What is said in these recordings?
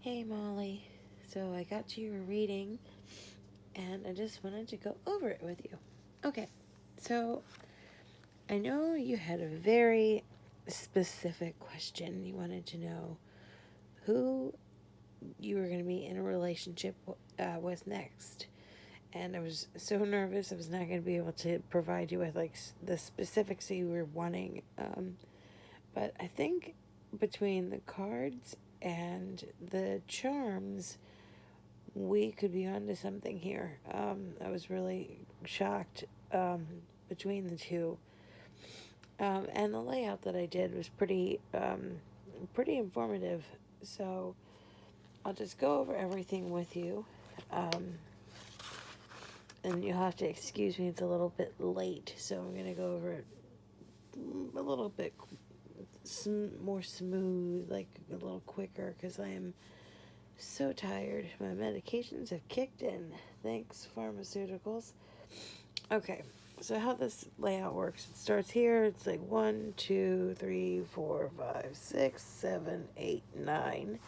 Hey Molly, so I got to your reading and I just wanted to go over it with you. Okay, so I know you had a very specific question. You wanted to know who you were going to be in a relationship with next. And I was so nervous I was not going to be able to provide you with like the specifics that you were wanting. But I think between the cards and the charms, we could be onto something here. I was really shocked between the two, and the layout that I did was pretty informative. So I'll just go over everything with you, um, and you'll have to excuse me. It's a little bit late, so I'm gonna go over it a little bit more smooth, like a little quicker, because I am so tired. My medications have kicked in. Thanks, pharmaceuticals. Okay, so how this layout works, it starts here. It's like 1, 2, 3, 4, 5, 6, 7, 8, 9.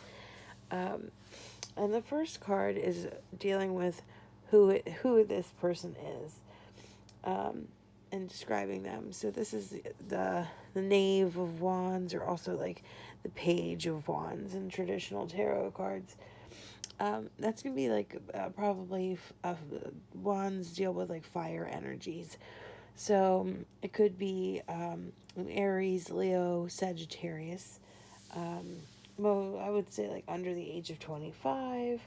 And the first card is dealing with who this person is, um, and describing them. So this is the Knave of Wands, or also like the Page of Wands in traditional tarot cards. That's gonna be like probably wands deal with like fire energies. So it could be Aries, Leo, Sagittarius. Um, well, I would say like under the age of 25.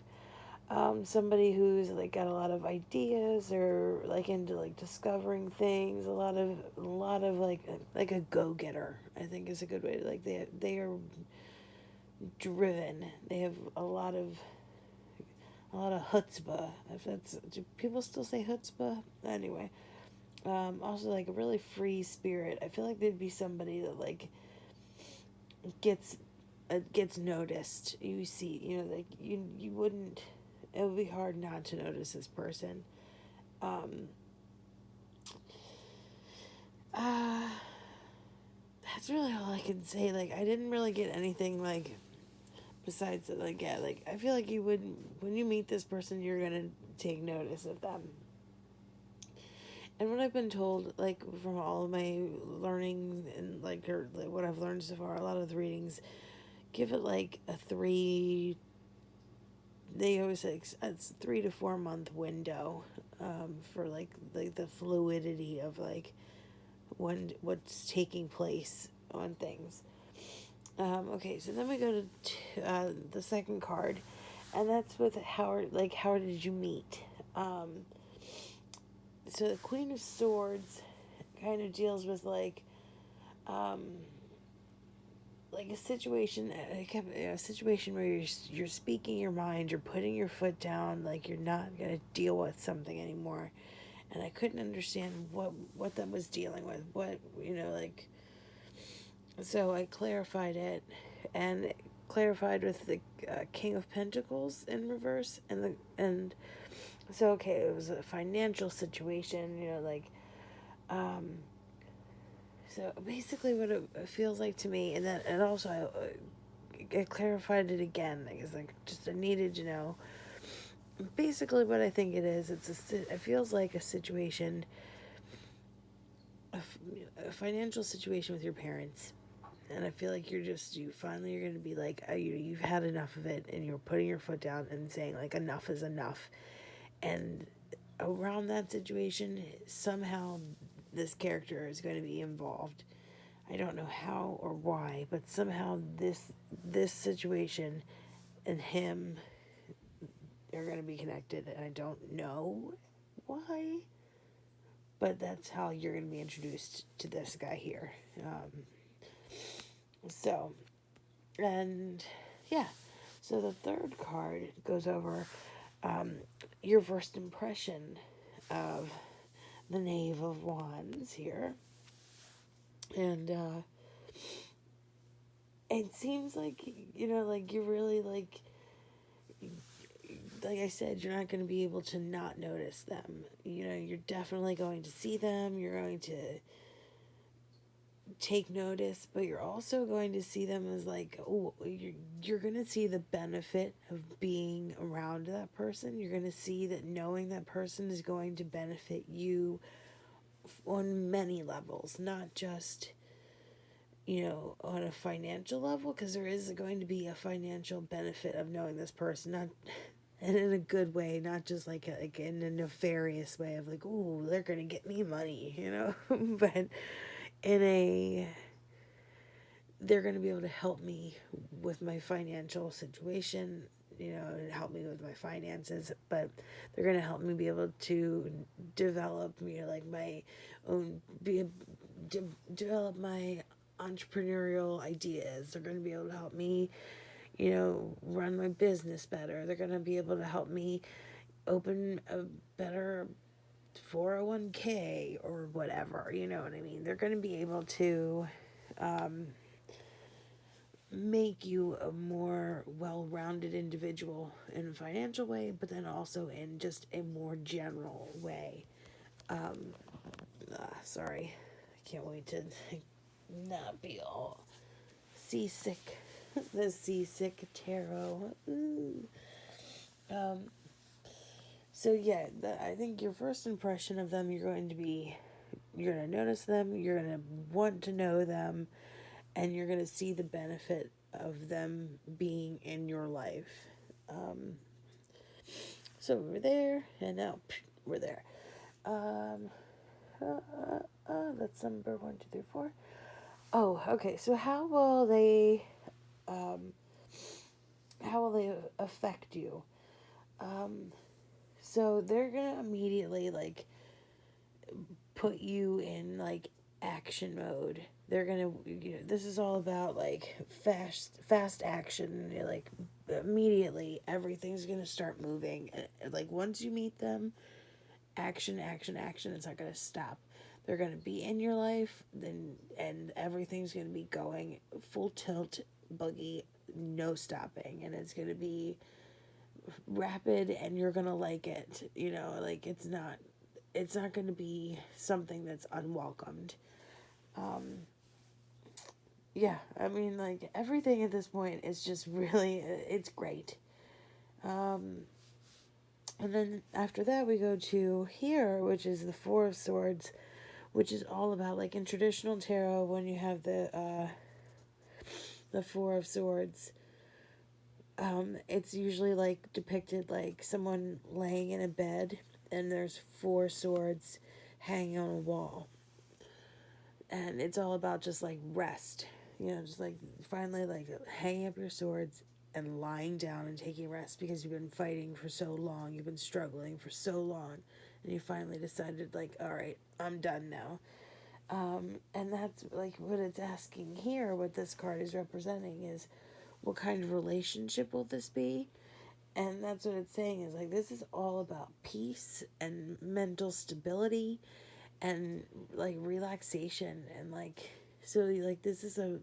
Somebody who's like got a lot of ideas or like into like discovering things. A lot of like a go getter. I think is a good way to like they are driven. They have a lot of chutzpah. If that's do people still say chutzpah? Anyway, also like a really free spirit. I feel like they'd be somebody that like gets gets noticed. You see, like you wouldn't. It would be hard not to notice this person. Um, uh, that's really all I can say. Like I didn't really get anything like besides like yeah. Like I feel like you would when you meet this person, you're gonna take notice of them. And what I've been told, like from all of my learning and like what I've learned so far, a lot of the readings give it like a three. They always say it's 3 to 4 month window, for like the fluidity of like when what's taking place on things. Okay, so then we go to the second card, and that's with how like how did you meet? Um, so the Queen of Swords kind of deals with um, like a situation where you're speaking your mind, you're putting your foot down, like you're not gonna deal with something anymore, and I couldn't understand what that was dealing with, what like. So I clarified it, and clarified with the King of Pentacles in reverse, and so okay, it was a financial situation, like um so basically, what it feels like to me, and also I clarified it again because like just I needed to know. Basically, what I think it is, it feels like a situation, a financial situation with your parents, and I feel like you finally you're gonna be like you've had enough of it, and you're putting your foot down and saying like enough is enough, and around that situation somehow this character is going to be involved. I don't know how or why, but somehow this situation and him are going to be connected, and I don't know why, but that's how you're going to be introduced to this guy here. So, and yeah, so the third card goes over um, your first impression of the Knave of Wands here, and it seems like like you're really like I said, you're not going to be able to not notice them. You're definitely going to see them. You're going to take notice, but you're also going to see them as like, oh, you're going to see the benefit of being around that person. You're going to see that knowing that person is going to benefit you on many levels, not just, on a financial level, because there is going to be a financial benefit of knowing this person, not and in a good way, not just like in a nefarious way of like, oh, they're gonna get me money, but in a they're gonna be able to help me with my financial situation, and help me with my finances, but they're gonna help me be able to develop, like my own, develop my entrepreneurial ideas. They're gonna be able to help me, run my business better. They're going to be able to help me open a better 401k or whatever, you know what I mean? They're going to be able to make you a more well-rounded individual in a financial way, but then also in just a more general way. Sorry. I can't wait to not be all seasick. The seasick tarot. So yeah, I think your first impression of them, you're going to notice them, you're going to want to know them, and you're going to see the benefit of them being in your life. So we're there, and now we're there. That's number 1, 2, 3, 4. Oh, okay. So how will they affect you? So they're gonna immediately like put you in like action mode. They're gonna, this is all about like fast action. Like immediately everything's gonna start moving. Like once you meet them, action, action, action. It's not gonna stop. They're gonna be in your life, and everything's gonna be going full tilt, buggy, no stopping, and it's gonna be rapid, and you're gonna like it. Like it's not gonna be something that's unwelcomed. Yeah, I mean, like everything at this point is just really, it's great. And then after that, we go to here, which is the Four of Swords, which is all about like in traditional tarot when you have the Four of Swords. It's usually like depicted like someone laying in a bed, and there's 4 swords hanging on a wall, and it's all about just like rest. Just like finally like hanging up your swords and lying down and taking rest because you've been fighting for so long, you've been struggling for so long, and you finally decided like, all right, I'm done now. And that's like what it's asking here, what this card is representing is, what kind of relationship will this be? And that's what it's saying is like, this is all about peace and mental stability and like relaxation, and like, so like this is a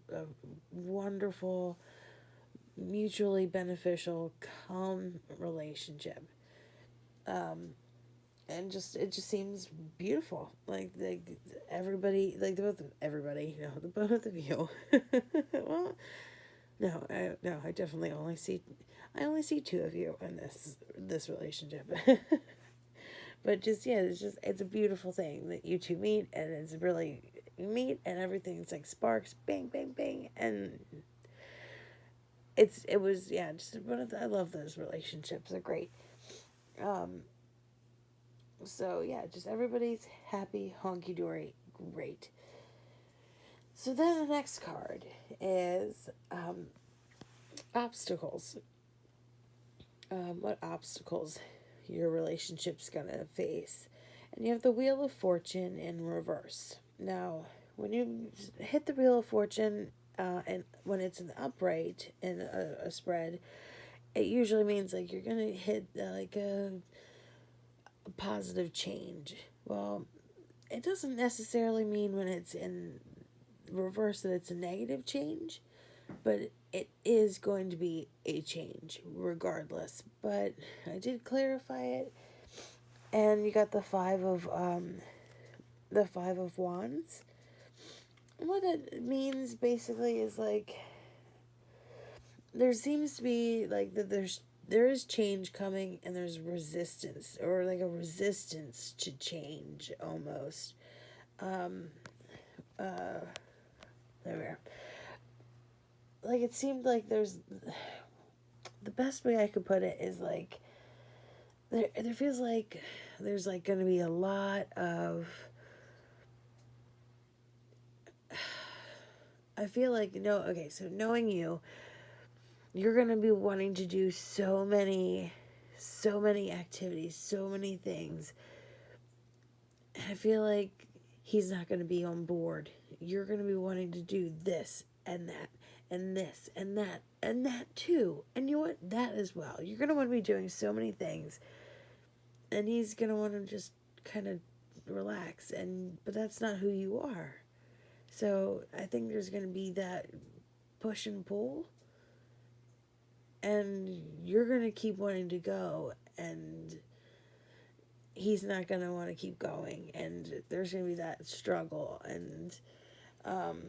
wonderful, mutually beneficial, calm relationship. And just it just seems beautiful. Like everybody, like the both everybody, the both of you. Well, no, I definitely only see 2 of you in this relationship. But just yeah, it's a beautiful thing that you two meet, and it's really, you meet and everything's like sparks, bang, bang, bang, and it was, yeah, just one of I love those relationships. They're great. So yeah, just everybody's happy, honky dory, great. So then the next card is obstacles. What obstacles your relationship's gonna face. And you have the Wheel of Fortune in reverse. Now, when you hit the Wheel of Fortune, and when it's in the upright in a spread, it usually means like you're gonna hit like a positive change. Well, it doesn't necessarily mean when it's in reverse that it's a negative change, but it is going to be a change regardless. But I did clarify it, and you got the 5 of Wands. what it means basically is like there seems to be like that there is change coming and there's resistance or like a resistance to change almost. Um uh there we are. Like it seemed like there's the best way I could put it is like there feels like there's like going to be a lot of I feel like no okay so knowing you're going to be wanting to do so many activities, so many things. And I feel like he's not going to be on board. You're going to be wanting to do this and that and this and that too. And you want that as well. You're going to want to be doing so many things. And he's going to want to just kind of relax but that's not who you are. So, I think there's going to be that push and pull and you're going to keep wanting to go and he's not going to want to keep going and there's going to be that struggle and um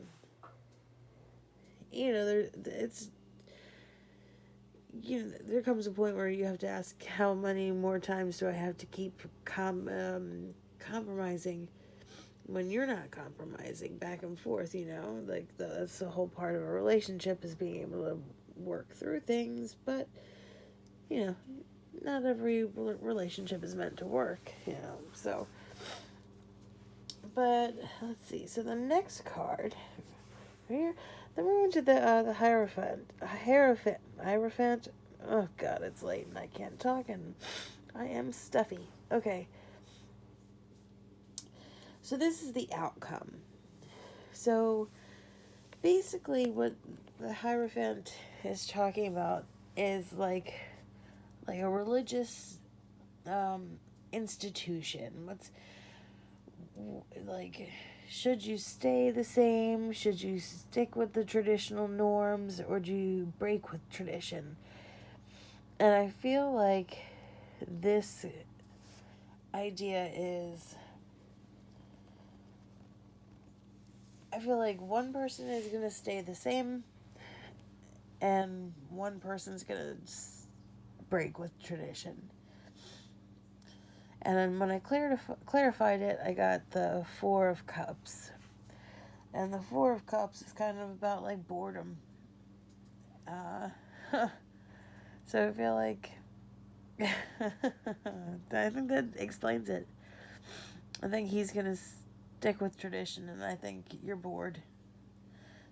it's there comes a point where you have to ask how many more times do I have to keep compromising when you're not compromising back and forth, like that's the whole part of a relationship is being able to work through things, but you know not every relationship is meant to work, so but let's see, so the next card here, then we're on to the Hierophant. Oh god, it's late and I can't talk and I am stuffy. Okay, so this is the outcome. So basically what the Hierophant is talking about is like a religious institution. What's like, should you stay the same? Should you stick with the traditional norms or do you break with tradition? And I feel like this idea is, I feel like one person is going to stay the same and one person's going to break with tradition. And then when I clarified it, I got the Four of Cups. And the Four of Cups is kind of about like boredom. So I feel like I think that explains it. I think he's going to stick with tradition, and I think you're bored.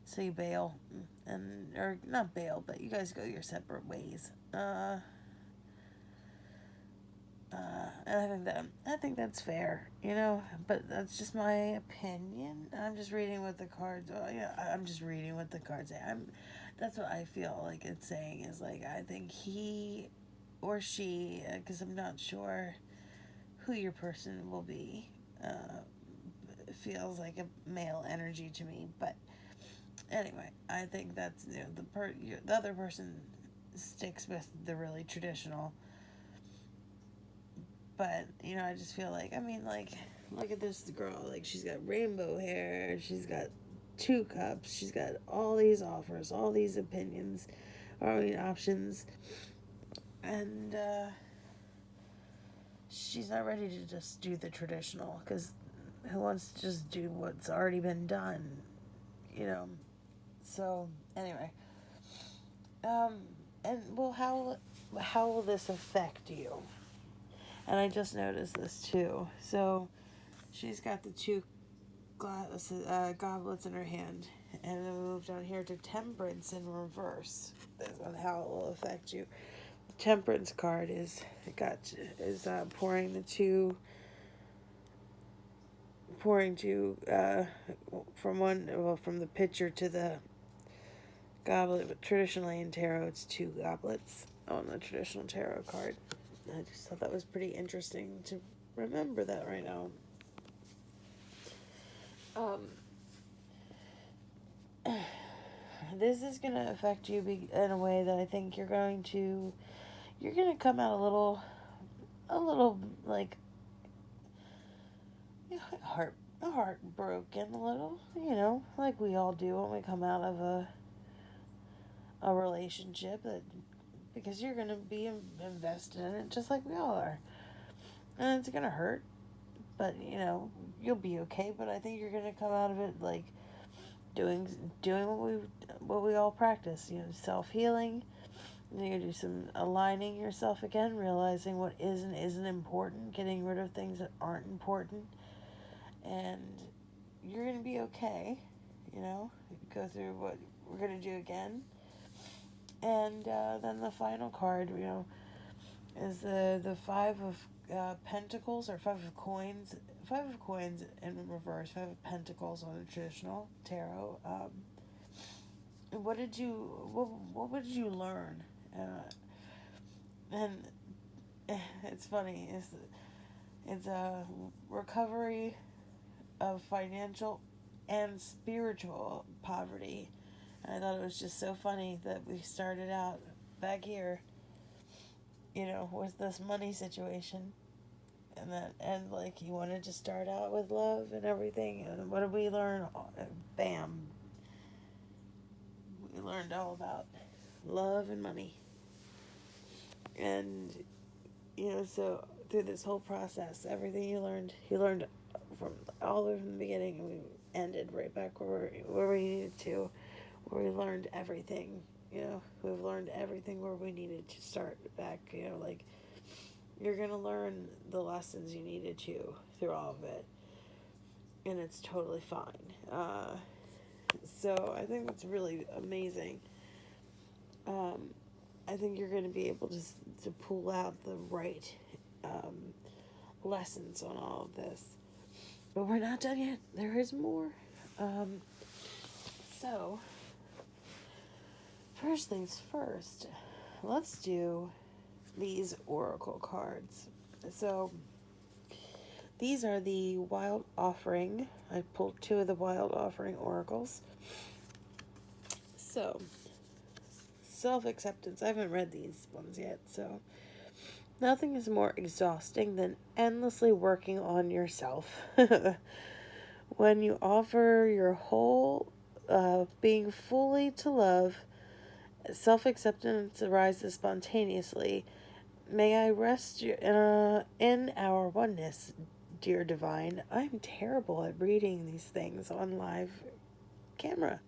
So you bail. Or not bail, but you guys go your separate ways. And I think that's fair, but that's just my opinion. I'm just reading what the cards. I'm just reading what the cards say. That's what I feel like it's saying is like I think he or she, because I'm not sure who your person will be. Feels like a male energy to me, but anyway, I think that's the other person sticks with the really traditional. But, I just feel like, look at this girl. Like, she's got rainbow hair. She's got 2 cups. She's got all these offers, all these opinions, options. And, she's not ready to just do the traditional. Because who wants to just do what's already been done? So, anyway. And, well, how will this affect you? And I just noticed this too. So she's got the 2 goblets in her hand. And then we move down here to Temperance in reverse. That's on how it will affect you. The Temperance card is pouring from the pitcher to the goblet. But traditionally in tarot, it's 2 goblets on the traditional tarot card. I just thought that was pretty interesting to remember that right now. This is going to affect you in a way that I think you're going to come out a little like heartbroken a little, like we all do when we come out of a relationship, that because you're gonna be invested in it just like we all are, and it's gonna hurt, but you'll be okay. But I think you're gonna come out of it like doing what we all practice, self-healing. You're gonna do some aligning yourself again, realizing what is and isn't important, getting rid of things that aren't important, and you're gonna be okay. Go through what we're gonna do again, and then the final card, is the five of pentacles, or five of coins. Five of coins in reverse. Five of pentacles on the traditional tarot. What did you learn? And it's funny. It's a recovery of financial and spiritual poverty. And I thought it was just so funny that we started out back here, with this money situation. And like you wanted to start out with love and everything. And what did we learn? Bam. We learned all about love and money. And, so through this whole process, everything you learned from all the way from the beginning, and we ended right back where we needed to, where we learned everything. We've learned everything where we needed to start back. Like you're gonna learn the lessons you needed to through all of it, and it's totally fine. So I think that's really amazing. I think you're going to be able to pull out the right lessons on all of this. But we're not done yet. There is more. So, first things first, let's do these oracle cards. So, these are the Wild Offering. I pulled two of the Wild Offering oracles. So, self-acceptance. I haven't read these ones yet, so nothing is more exhausting than endlessly working on yourself. When you offer your whole being fully to love, self-acceptance arises spontaneously. May I rest in our oneness, dear divine. I'm terrible at reading these things on live camera.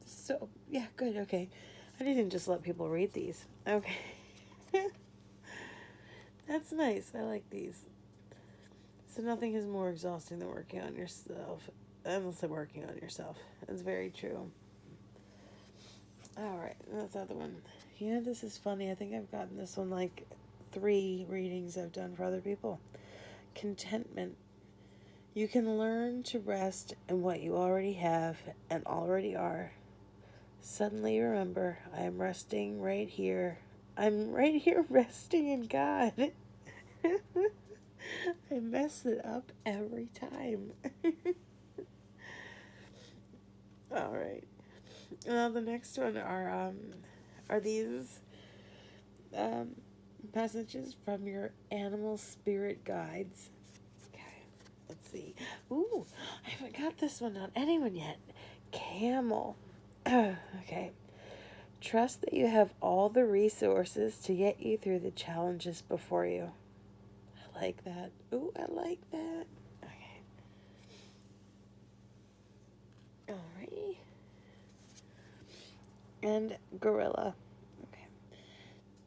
So, yeah, good, okay. I didn't just let people read these. Okay. That's nice. I like these. So nothing is more exhausting than working on yourself. Endlessly working on yourself. That's very true. Alright, that's the other one. This is funny. I think I've gotten this one like 3 readings I've done for other people. Contentment. You can learn to rest in what you already have and already are. Suddenly remember, I am resting right here. I'm right here resting in God. I mess it up every time. Alright. Now the next one are these messages from your animal spirit guides. Okay, let's see. Ooh, I haven't got this one on anyone yet. Camel. Okay. Trust that you have all the resources to get you through the challenges before you. I like that. Ooh, I like that. Okay. Alrighty. And gorilla. Okay.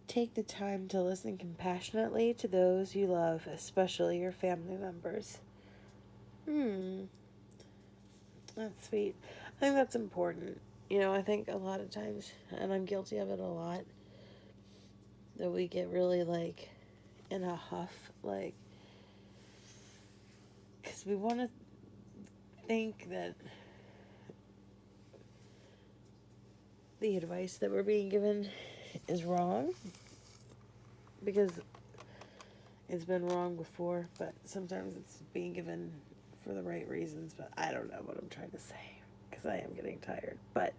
Take the time to listen compassionately to those you love, especially your family members. That's sweet. I think that's important. I think a lot of times, and I'm guilty of it a lot, that we get really, like, in a huff, like, because we want to think that the advice that we're being given is wrong, because it's been wrong before, but sometimes it's being given for the right reasons, but I don't know what I'm trying to say, because I am getting tired, but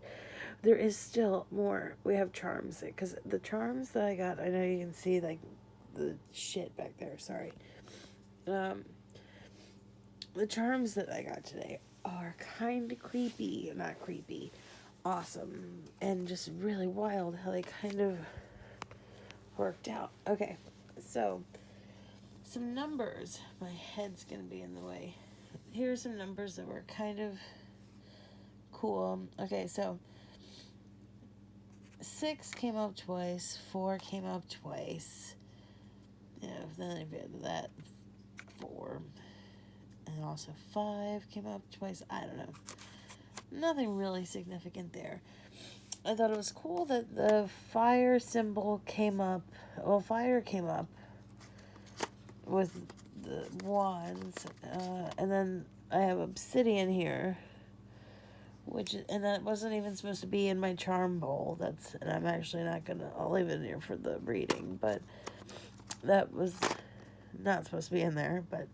there is still more. We have charms, because the charms that I got, I know you can see, like, the shit back there, sorry. the charms that I got today are kind of creepy. Not creepy. Awesome. And just really wild how they kind of worked out. Okay. So, some numbers. My head's going to be in the way. Here are some numbers that were kind of cool. Okay, so 6 came up twice, 4 came up twice. Yeah, then I added that 4. And also 5 came up twice. I don't know. Nothing really significant there. I thought it was cool that the fire symbol came up. Well, fire came up with the wands. And then I have obsidian here. And that wasn't even supposed to be in my charm bowl. And I'm actually not gonna, I'll leave it here for the reading, but that was not supposed to be in there, but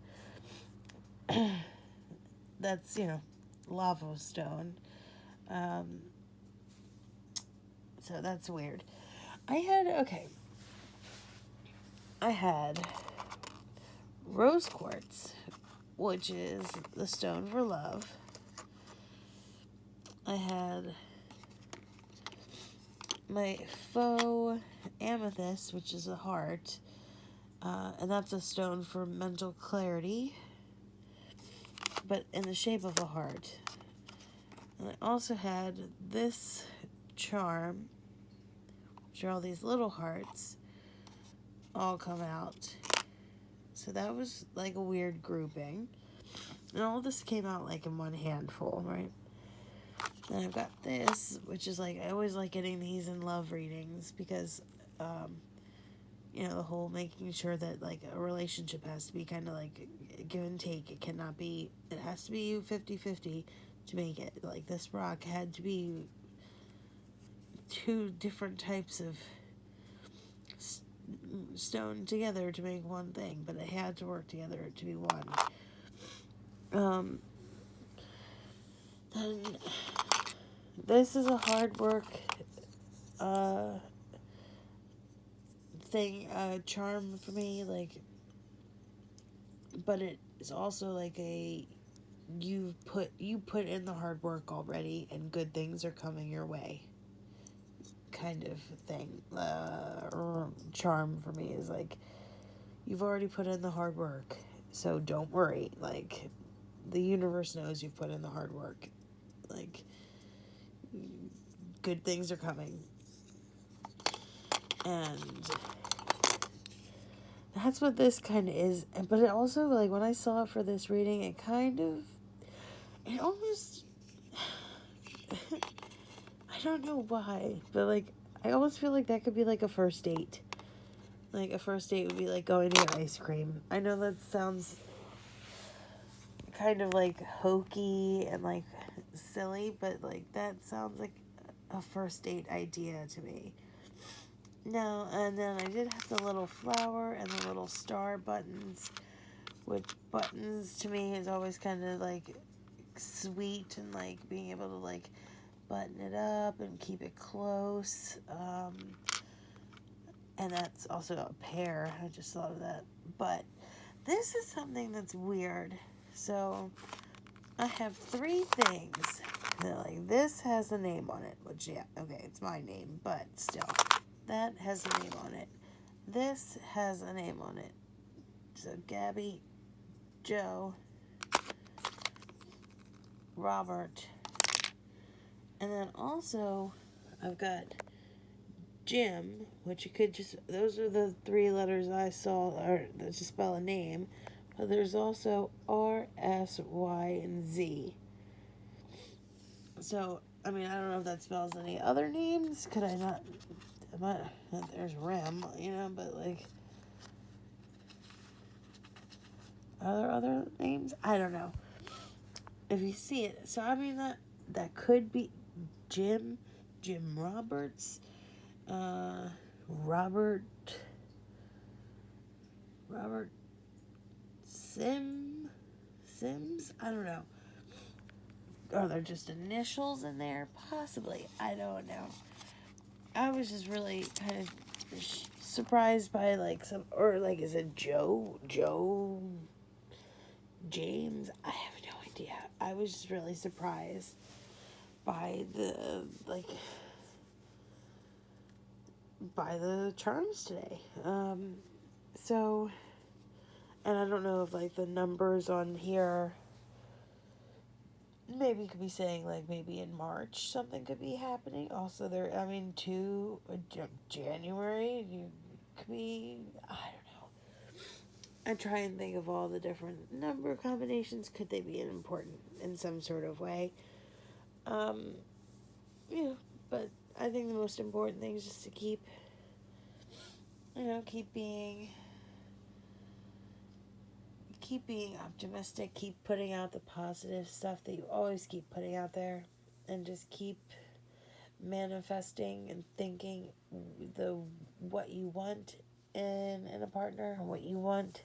that's, lava stone. So that's weird. I had rose quartz, which is the stone for love. I had my faux amethyst, which is a heart, and that's a stone for mental clarity, but in the shape of a heart. And I also had this charm, which are all these little hearts, all come out. So that was like a weird grouping. And all this came out like in one handful, right? And I've got this, which is like, I always like getting these in love readings because, the whole making sure that like a relationship has to be kind of like give and take. It has to be 50-50 to make it. Like this rock had to be 2 different types of stone together to make one thing, but it had to work together to be one. Then this is a hard work thing, charm for me, like, but it is also like you put in the hard work already and good things are coming your way kind of thing. Charm for me is like, you've already put in the hard work, so don't worry. Like, the universe knows you've put in the hard work. Like, good things are coming. And that's what this kind of is. But it also, like, when I saw it for this reading, it almost, I don't know why, but, like, I almost feel like that could be, like, a first date. Like, a first date would be, like, going to get ice cream. I know that sounds kind of, like, hokey and, like, silly, but, like, that sounds like a first date idea to me. No, and then I did have the little flower and the little star buttons, which buttons to me is always kind of, like, sweet and, like, being able to, like, button it up and keep it close. And that's also a pear. I just thought of that. But this is something that's weird. So I have 3 things. Like, this has a name on it, which, yeah, okay, it's my name, but still. That has a name on it. This has a name on it. So Gabby, Joe, Robert, and then also I've got Jim, which you could just, those are the 3 letters I saw, or to spell a name, but there's also R, S, Y, and Z. So, I mean, I don't know if that spells any other names. Could I not? There's Rem, but like, are there other names? I don't know. If you see it, so I mean that could be Jim Roberts, Robert Sims. I don't know. Are there just initials in there? Possibly. I don't know. I was just really kind of surprised by like is it Joe James, I have no idea. I was just really surprised by the, like, by the charms today. So, and I don't know if, like, the numbers on here, maybe you could be saying, like, maybe in March something could be happening. Also, there, I mean, January, you could be, I don't know. I try and think of all the different number combinations. Could they be important in some sort of way? Um, yeah, but I think the most important thing is just to keep, keep being optimistic, keep putting out the positive stuff that you always keep putting out there, and just keep manifesting and thinking the what you want in a partner, what you want,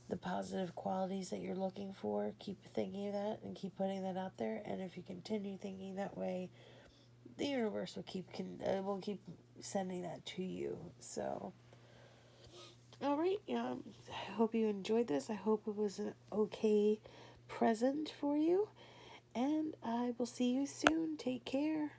the positive qualities that you're looking for. Keep thinking of that and keep putting that out there. And if you continue thinking that way, the universe will keep sending that to you. So, all right, I hope you enjoyed this. I hope it was an okay present for you, and I will see you soon. Take care.